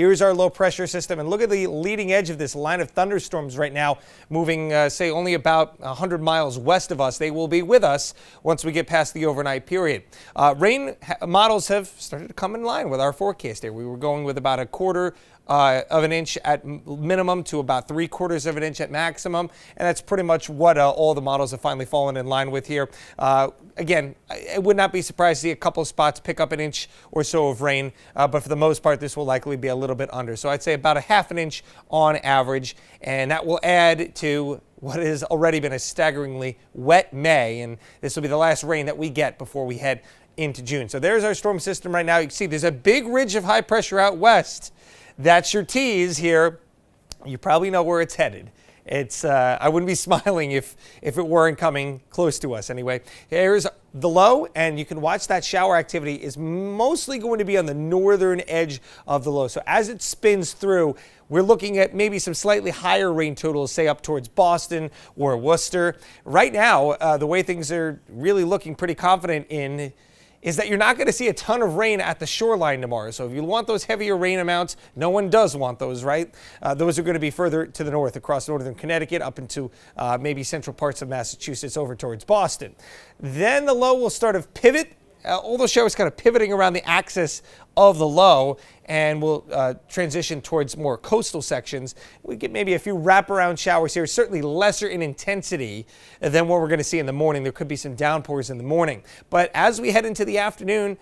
Here's our low pressure system, and look at the leading edge of this line of thunderstorms right now, moving, say, only about 100 miles west of us. They will be with us once we get past the overnight period. Rain models have started to come in line with our forecast here. We were going with about a quarter of an inch at minimum to about 3/4 of an inch at maximum, and that's pretty much what all the models have finally fallen in line with here. Again, I would not be surprised to see a couple of spots pick up an inch or so of rain, but for the most part, this will likely be a little bit under. So I'd say about a half an inch on average, and that will add to what has already been a staggeringly wet May, and this will be the last rain that we get before we head into June. So there's our storm system right now. You can see there's a big ridge of high pressure out west. That's your tease here. You probably know where it's headed. It's I wouldn't be smiling if it weren't coming close to us anyway. Here's the low, and you can watch that shower activity is mostly going to be on the northern edge of the low. So as it spins through, we're looking at maybe some slightly higher rain totals, say up towards Boston or Worcester. Right now, the way things are really looking pretty confident in is that you're not going to see a ton of rain at the shoreline tomorrow. So if you want those heavier rain amounts, no one does want those, right? Those are going to be further to the north, across northern Connecticut, up into maybe central parts of Massachusetts, over towards Boston. Then the low will start to pivot. All those showers kind of pivoting around the axis of the low, and we'll transition towards more coastal sections. We get maybe a few wraparound showers here, certainly lesser in intensity than what we're going to see in the morning. There could be some downpours in the morning. But as we head into the afternoon,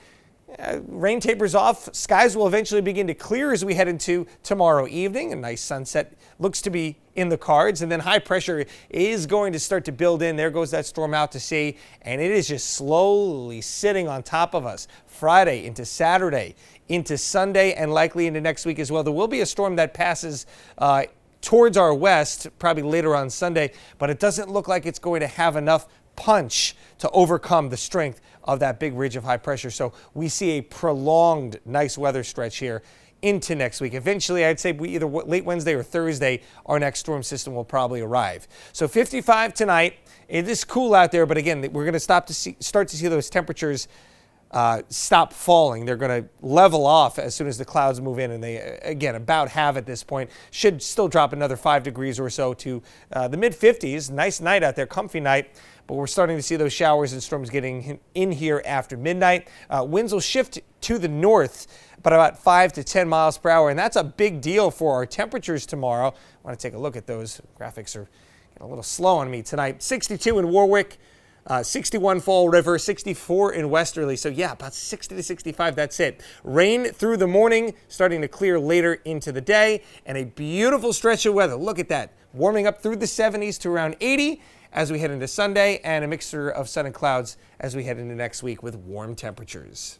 rain tapers off. Skies will eventually begin to clear as we head into tomorrow evening. A nice sunset looks to be in the cards, and then high pressure is going to start to build in. There goes that storm out to sea, and it is just slowly sitting on top of us Friday into Saturday, into Sunday, and likely into next week as well. There will be a storm that passes towards our west, probably later on Sunday, but it doesn't look like it's going to have enough punch to overcome the strength of that big ridge of high pressure. So we see a prolonged nice weather stretch here into next week. Eventually, I'd say either late Wednesday or Thursday, our next storm system will probably arrive. So 55 tonight. It is cool out there, but again, we're going to start to see those temperatures stop falling. They're going to level off as soon as the clouds move in, and they, again, about have at this point. Should still drop another 5 degrees or so to the mid-50s. Nice night out there, comfy night, but we're starting to see those showers and storms getting in here after midnight. Winds will shift to the north, but about 5 to 10 miles per hour, and that's a big deal for our temperatures tomorrow. I want to take a look at those. Graphics are getting a little slow on me tonight. 62 in Warwick. 61 Fall River, 64 in Westerly. So yeah, about 60 to 65, that's it. Rain through the morning, starting to clear later into the day, and a beautiful stretch of weather. Look at that, warming up through the 70s to around 80 as we head into Sunday, and a mixture of sun and clouds as we head into next week with warm temperatures.